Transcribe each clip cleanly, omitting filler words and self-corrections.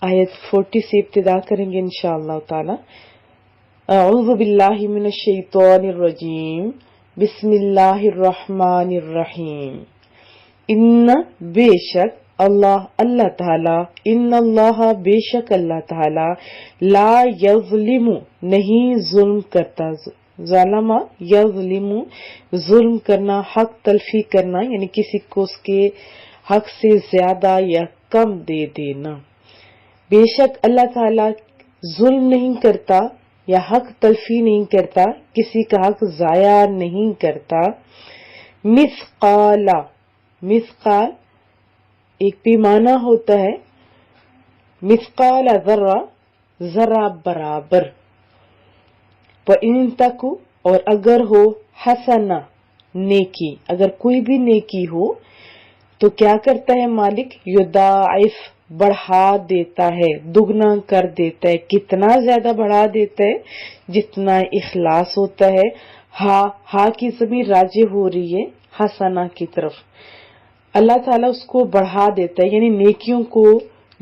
आयत 40 से इब्तिदा करेंगे इंशाअल्लाह ताला। अऊज़ु बिल्लाहि मिनश शैतानिर रजीम, बिस्मिल्लाहिर रहमानिर रहीम। इन्ना बेशक अल्लाह अल्लाह ताला, इन्नल्लाह बेशक अल्लाह ताला, ला यज़लिमु नहीं जुल्म करता, ज़ालमा यज़लिमु जुल्म करना, हक तलफी करना यानी किसी को उसके हक से ज्यादा या कम दे देना। बेशक अल्लाह ताला जुल्म नहीं करता या हक तलफी नहीं करता, किसी का हक जाया नहीं करता। मिस्काला, मिस्काल एक पैमाना होता है, मिस्काला जर्रा, जरा बराबर। व इन तकु और अगर हो, हसना नेकी, अगर कोई भी नेकी हो तो क्या करता है मालिक, युदाइफ बढ़ा देता है, दुगना कर देता है। कितना ज्यादा बढ़ा देता है, जितना इखलास होता है। हा की ज़मीर राजी हो रही है हसना की तरफ। अल्लाह ताला उसको बढ़ा देता है, यानी नेकियों को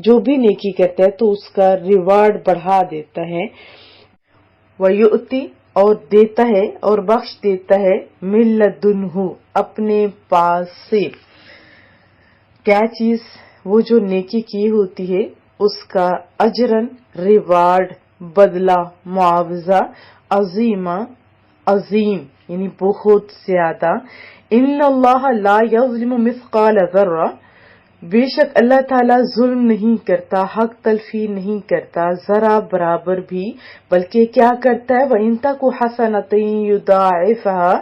जो भी नेकी करता है तो उसका रिवार्ड बढ़ा देता है। वयुति और देता है और बख्श देता है, मिल्लदुन्हु अपने पास से। क्या चीज, वो जो नेकी की होती है उसका अजरन रिवार्ड, बदला, मुआवजा, अजीमा अजीम यानी बहुत ज्यादा। इन्नल्लाह ला यज़लिमु मिस्काल ज़र्रा, बेशक अल्लाह ताला जुल्म नहीं करता, हक तलफी नहीं करता जरा बराबर भी, बल्कि क्या करता है, वइन तकु हसनतन युदाइफहा,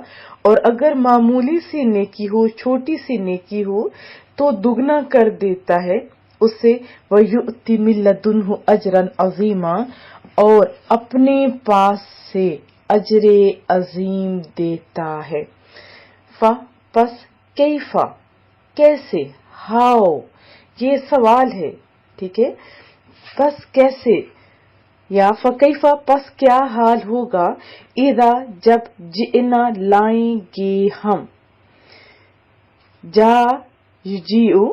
और अगर मामूली सी नेकी हो, छोटी सी नेकी हो तो दुगना कर देता है उसे। वयुति मिन लदुन्हु अजरन अजीमा, और अपने पास से अजरे अजीम देता है। फा पस कैफा कैसे, हाउ ये सवाल है, ठीक है। बस कैसे या फकैफा पस क्या हाल होगा, इदा जब जिना लाएंगे हम, जा युजीउ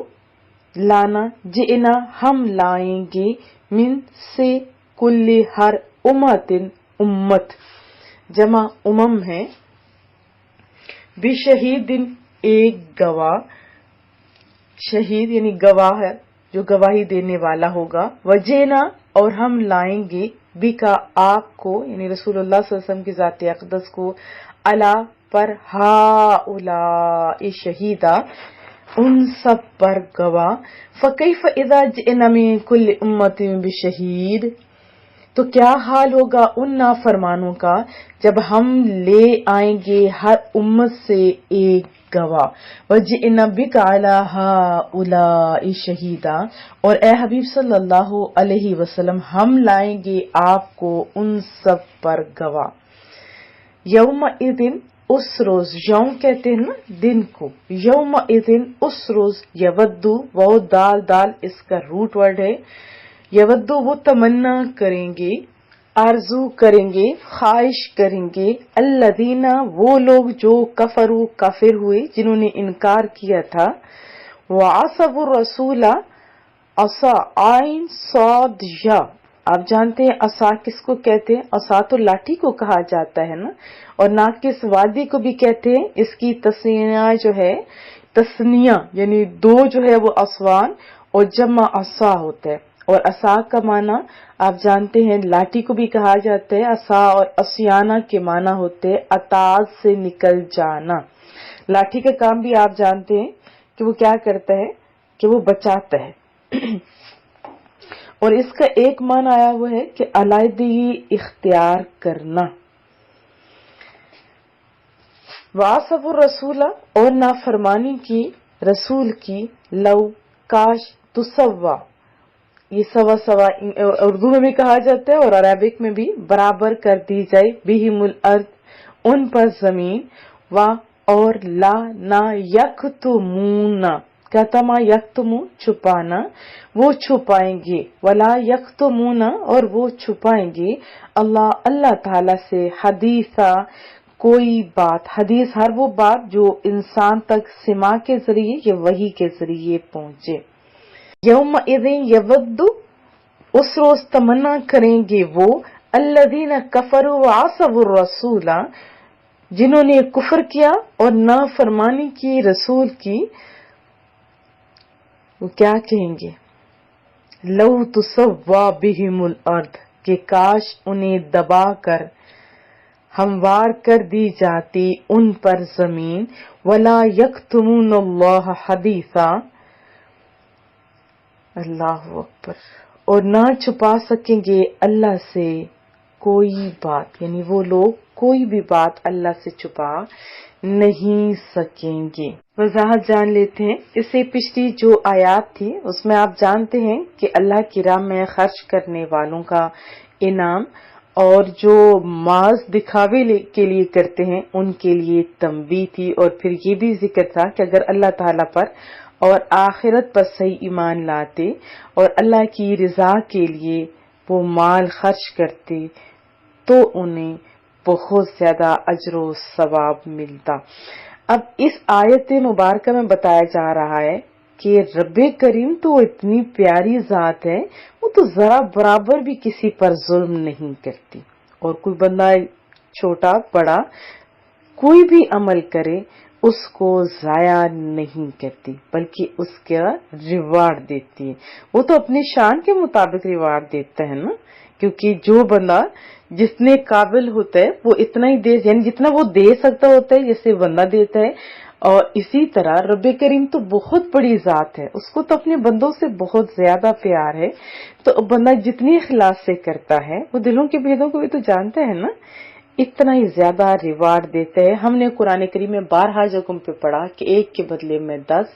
लाना, जिना हम लाएंगे, मिन से कुल्ली हर उम्मतिन उम्मत, जमा उमम है, बिशहीदिन एक गवाह, शहीद यानी गवाह है जो गवाही देने वाला होगा। वजेना और हम लाएंगे, बिका आपको यानी रसूलुल्लाह सल्लल्लाहु अलैहि वसल्लम की जाते अक़दस को, अला पर, हाउला शहीदा उन सब पर गवाह। फकैफ इज़ा जिना मिन कुल्ली उम्मतिन बिशहीद, तो क्या हाल होगा उन नाफरमानों का जब हम ले आएंगे हर उम्मत से एक गवाह। वजिना बिका अला हाउला शहीदा, और ए हबीब सल्लल्लाहु अलैहि वसल्लम हम लाएंगे आपको उन सब पर गवाह। यौम इदिन उस रोज, यौम कहते हैं ना दिन को, यौम इदिन उस रोज, यवद्दु वो दाल दाल इसका रूट वर्ड है, यवद्दु वो तमन्ना करेंगे, आरजू करेंगे, ख्वाहिश करेंगे, अल्लदीना वो लोग जो कफरू काफिर हुए, जिन्होंने इनकार किया था, वासबु रसूला, असा आइन सौद या, आप जानते हैं असा किसको कहते हैं, असा तो लाठी को कहा जाता है ना, और नाकिस वादी को भी कहते हैं। इसकी तस्निया जो है, तस्निया यानी दो जो है वो असवान और जमा असा होता है। और असा का माना आप जानते हैं, लाठी को भी कहा जाता है। असा और असियाना के माना होते हैं अताज से निकल जाना। लाठी का काम भी आप जानते हैं कि वो क्या करता है, कि वो बचाता है। और इसका एक मान आया हुआ है कि अलायदगी इख्तियार करना। वासफुर रसूला, और नाफरमानी की रसूल की, लव काश, तुसव्वा, ये सवा सवा उर्दू में भी कहा जाता है और अरबिक में भी, बराबर कर दी जाए, बिहिमुल अर्द उन पर जमीन, वा और ला ना यख्तुमूना, कतमा यख्तुमु छुपाना, वो छुपाएंगे, वला यख्तुमूना और वो छुपाएंगे, अल्लाह अल्लाह ताला से, हदीसा कोई बात, हदीस हर वो बात जो इंसान तक सिमा के जरिए या वही के जरिए पहुंचे। यौम इज़िन यवद्दु उस रोज तमन्ना करेंगे वो अल्लज़ीना कफरू व आसवुर रसूला, जिन्होंने कुफर किया और नाफरमानी की रसूल की। वो क्या कहेंगे, लौ तुसव्वा बिहिमुल अर्द, कि काश उन्हें दबा कर हमवार कर दी जाती उन पर जमीन। वला यक्तुमूनल्लाह हदीसा, अल्लाह अकबर, और ना छुपा सकेंगे अल्लाह से कोई बात, यानी वो लोग कोई भी बात अल्लाह से छुपा नहीं सकेंगे। वजाहत जान लेते हैं। इससे पिछली जो आयत थी उसमें आप जानते हैं कि अल्लाह की राह में खर्च करने वालों का इनाम, और जो माज दिखावे के लिए करते हैं उनके लिए तंबी थी। और फिर ये भी जिक्र था कि अगर अल्लाह ताला पर और आखिरत पर सही ईमान लाते और अल्लाह की रजा के लिए वो माल खर्च करते तो उन्हें बहुत ज्यादा अजर व सवाब मिलता। अब इस आयत मुबारक में बताया जा रहा है कि रब्बे करीम तो इतनी प्यारी जात है, वो तो जरा बराबर भी किसी पर जुल्म नहीं करती, और कोई बंदा छोटा बड़ा कोई भी अमल करे उसको जाया नहीं करती, बल्कि उसका रिवार्ड देती है। वो तो अपनी शान के मुताबिक रिवार्ड देता है ना, क्योंकि जो बंदा जितने काबिल होता है वो इतना ही दे, यानी जितना वो दे सकता होता है जैसे बंदा देता है। और इसी तरह रब्बे करीम तो बहुत बड़ी जात है, उसको तो अपने बंदों से बहुत ज्यादा प्यार है। तो बंदा जितनी इखलास से करता है वो दिलों के भेदों को भी तो जानता है ना, इतना ही ज्यादा रिवार्ड देते हैं। हमने कुरान करीम में 12 जगहों पे पढ़ा कि एक के बदले में 10,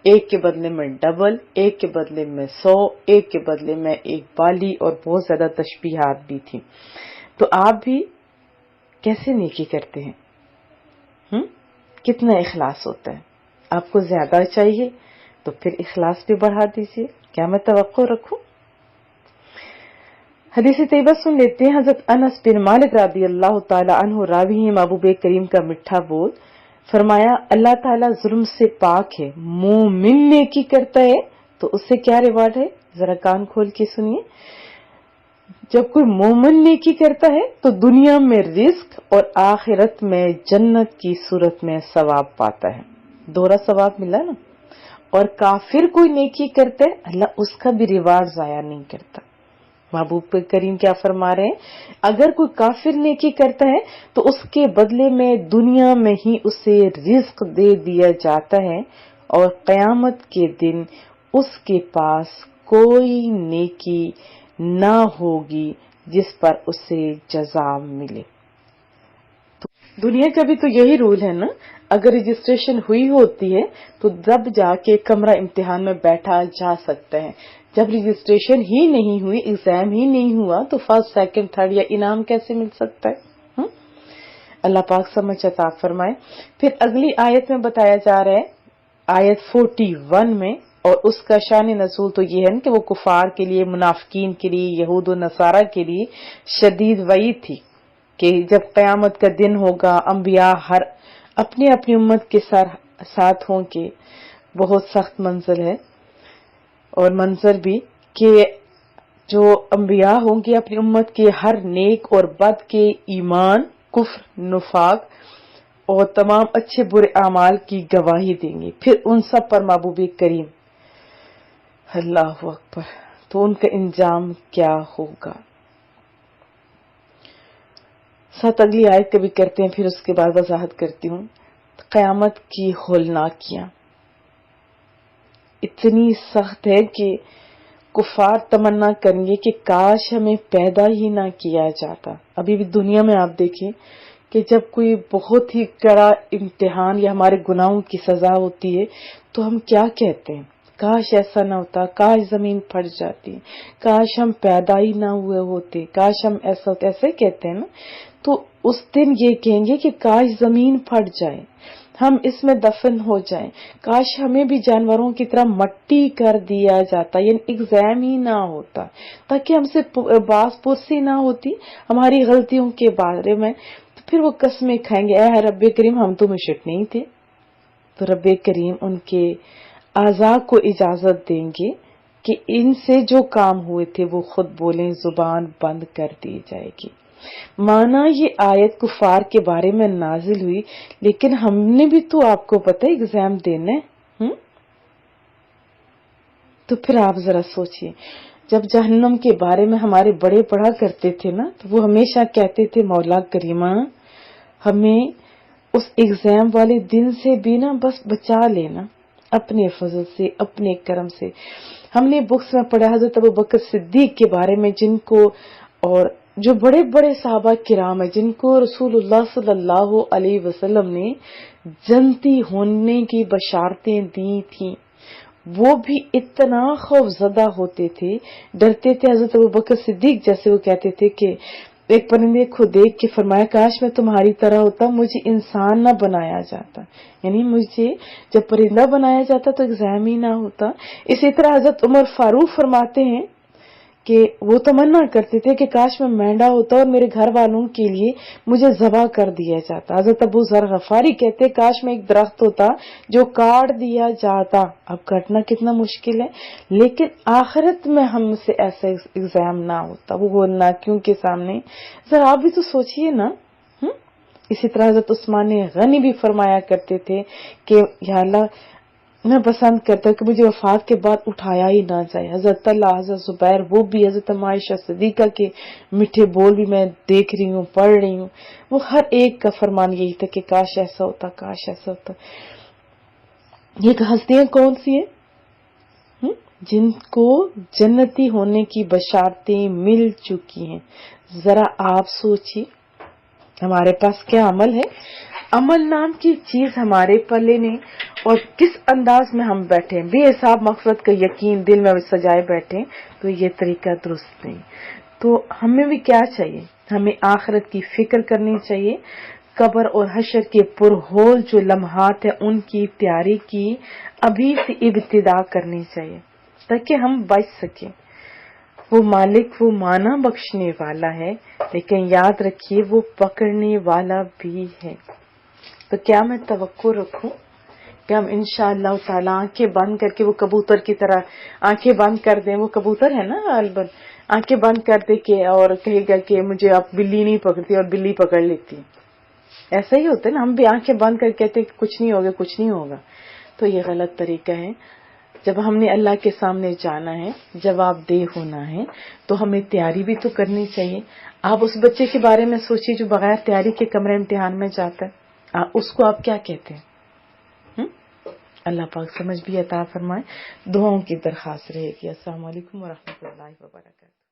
एक के बदले में डबल, एक के बदले में 100, एक के बदले में एक बाली, और बहुत ज्यादा तशबीहात भी थी। तो आप भी कैसे नेकी करते हैं? कितना इखलास होता है? आपको ज्यादा चाहिए तो फिर इखलास भी बढ़ा दीजिए। क्या मैं तवक्को रखूं? हदीस तैयबा सुन लेते हैं। हजरत अनस बिन मालिक रज़ी अल्लाह ताला अन्हु रावी हैं महबूब करीम का मिठा बोल, फरमाया अल्लाह ताला जुल्म से पाक है। मोमिन नेकी करता है तो उससे क्या रिवार्ड है, जरा कान खोल के सुनिए। जब कोई मोमिन नेकी करता है तो दुनिया में रिस्क और आखिरत में जन्नत की सूरत में सवाब पाता है, दोहरा सवाब मिला ना। और काफिर कोई नेकी करता है अल्लाह उसका भी रिवार्ड जाया नहीं करता। महबूब करीम क्या फरमा रहे हैं, अगर कोई काफिर नेकी करता है तो उसके बदले में दुनिया में ही उसे रिस्क दे दिया जाता है, और कयामत के दिन उसके पास कोई नेकी ना होगी जिस पर उसे जज़ा मिले। तो दुनिया का भी तो यही रूल है ना, अगर रजिस्ट्रेशन हुई होती है तो जब जाके कमरा इम्तिहान में बैठा जा सकता है। जब रजिस्ट्रेशन ही नहीं हुई, एग्जाम ही नहीं हुआ, तो फर्स्ट सेकंड थर्ड या इनाम कैसे मिल सकता है? अल्लाह पाक समझ अता फरमाए। फिर अगली आयत में बताया जा रहा है, आयत 41 में, और उसका शान नज़ूल तो ये है कि वो कुफार के लिए, मुनाफिकीन के लिए, यहूद और नसारा के लिए शदीद वईद थी कि जब कयामत का दिन होगा अंबिया हर अपनी अपनी उम्मत के साथ होंगे। बहुत सख्त मंजर है, और मंजर भी कि जो अंबिया होंगे अपनी उम्मत के हर नेक और बद के ईमान, कुफ्र, नुफाक और तमाम अच्छे बुरे अमाल की गवाही देंगे। फिर उन सब पर महबूब करीम, अल्लाह अकबर, तो उनका इंजाम क्या होगा। साथ अगली आयत कभी करते हैं, फिर उसके बाद वजाहत करती हूँ। क़यामत की होलनाकियां इतनी सख्त है कि कुफार तमन्ना करेंगे कि काश हमें पैदा ही ना किया जाता। अभी भी दुनिया में आप देखें कि जब कोई बहुत ही कड़ा इम्तिहान या हमारे गुनाहों की सजा होती है तो हम क्या कहते हैं, काश ऐसा ना होता, काश जमीन फट जाती, काश हम पैदा ही ना हुए होते, काश हम ऐसा होते, ऐसे कहते हैं ना। तो उस दिन ये कहेंगे कि काश जमीन फट जाए, हम इसमें दफन हो जाएं, काश हमें भी जानवरों की तरह मट्टी कर दिया जाता, यानी एग्जाम ही ना होता, ताकि हमसे बास पुरसी ना होती हमारी गलतियों के बारे में। तो फिर वो कसमें खाएंगे, ऐ रब्बे करीम हम तो मुशरिक नहीं थे। तो रब्बे करीम उनके आज़ा को इजाजत देंगे کہ ان سے جو کام ہوئے تھے وہ خود بولیں، زبان بند کر دی جائے گی۔ مانا یہ آیت کفار کے بارے میں نازل ہوئی، لیکن ہم نے بھی تو آپ کو پتہ ہے ایگزام دینا ہے، تو پھر آپ ذرا سوچئے، جب جہنم کے بارے میں ہمارے بڑے پڑھا کرتے تھے نا، تو وہ ہمیشہ کہتے تھے مولا کریمہ ہمیں اس ایگزام والے دن سے بھی نا بس بچا لینا اپنے فضل سے، اپنے کرم سے۔ ہم نے بکس میں پڑھا حضرت ابوبکر صدیق کے بارے میں، جن کو اور جو بڑے بڑے صحابہ کرام ہیں جن کو رسول اللہ صلی اللہ علیہ وسلم نے جنتی ہونے کی بشارتیں دی تھیں، وہ بھی اتنا خوف زدہ ہوتے تھے، ڈرتے تھے۔ حضرت ابوبکر صدیق جیسے وہ کہتے تھے کہ ایک پرندے کو دیکھ کے فرمایا کاش میں تمہاری طرح ہوتا، مجھے انسان نہ بنایا جاتا، یعنی مجھے جب پرندہ بنایا جاتا تو ایگزام ہی نہ ہوتا۔ اسی طرح حضرت عمر فاروق فرماتے ہیں کہ وہ تمنا کرتے تھے کہ کاش میں مینڈا ہوتا اور میرے گھر والوں کے لیے مجھے ذبح کر دیا جاتا۔ حضرت ابو ذر غفاری کہتے کاش میں ایک درخت ہوتا جو کاٹ دیا جاتا۔ اب کاٹنا کتنا مشکل ہے، لیکن آخرت میں ہم سے ایسا ایگزام نہ ہوتا، وہ ناکیوں کے سامنے۔ ذرا آپ بھی تو سوچئے نا۔ اسی طرح حضرت عثمان غنی بھی فرمایا کرتے تھے کہ یا اللہ میں پسند کرتا ہوں کہ مجھے وفات کے بعد اٹھایا ہی نہ جائے۔ حضرت اللہ، حضرت زبیر، وہ بھی حضرت عائشہ صدیقہ کے میٹھے بول بھی میں دیکھ رہی ہوں، پڑھ رہی ہوں، وہ ہر ایک کا فرمان یہی تھا کہ کاش ایسا ہوتا، کاش ایسا ہوتا۔ یہ ہستیاں کون سی ہیں؟ جن کو جنتی ہونے کی بشارتیں مل چکی ہیں۔ ذرا آپ سوچیے ہمارے پاس کیا عمل ہے؟ عمل نام کی چیز ہمارے پلے نہیں، اور کس انداز میں ہم بیٹھے بے حساب مغفرت کا یقین دل میں سجائے بیٹھے، تو یہ طریقہ درست نہیں۔ تو ہمیں بھی کیا چاہیے؟ ہمیں آخرت کی فکر کرنی چاہیے، قبر اور حشر کے پرہول جو لمحات ہیں ان کی تیاری کی ابھی سے ابتدا کرنی چاہیے تاکہ ہم بچ سکیں۔ وہ مالک وہ مانا بخشنے والا ہے، لیکن یاد رکھیے وہ پکڑنے والا بھی ہے۔ تو کیا میں توقع رکھوں کہ ہم انشاءاللہ تعالی آنکھیں بند کر کے وہ کبوتر کی طرح آنکھیں بند کر دیں، وہ کبوتر ہے نا غالباً، آنکھیں بند کر دے کے اور کہے گا کہ مجھے اب بلی نہیں پکڑتی اور بلی پکڑ لیتی، ایسا ہی ہوتا ہے نا، ہم بھی آنکھیں بند کر کے کہتے کہ کچھ نہیں ہوگا، کچھ نہیں ہوگا۔ تو یہ غلط طریقہ ہے۔ جب ہم نے اللہ کے سامنے جانا ہے، جواب دہ ہونا ہے، تو ہمیں تیاری بھی تو کرنی چاہیے۔ آپ اس بچے کے بارے میں سوچیے جو بغیر تیاری کے کمرے امتحان میں جاتا ہے، اس کو آپ کیا کہتے ہیں؟ اللہ پاک سمجھ بھی عطا فرمائے۔ دعاؤں کی درخواست رہے گی۔ السلام علیکم ورحمۃ اللہ وبرکاتہ۔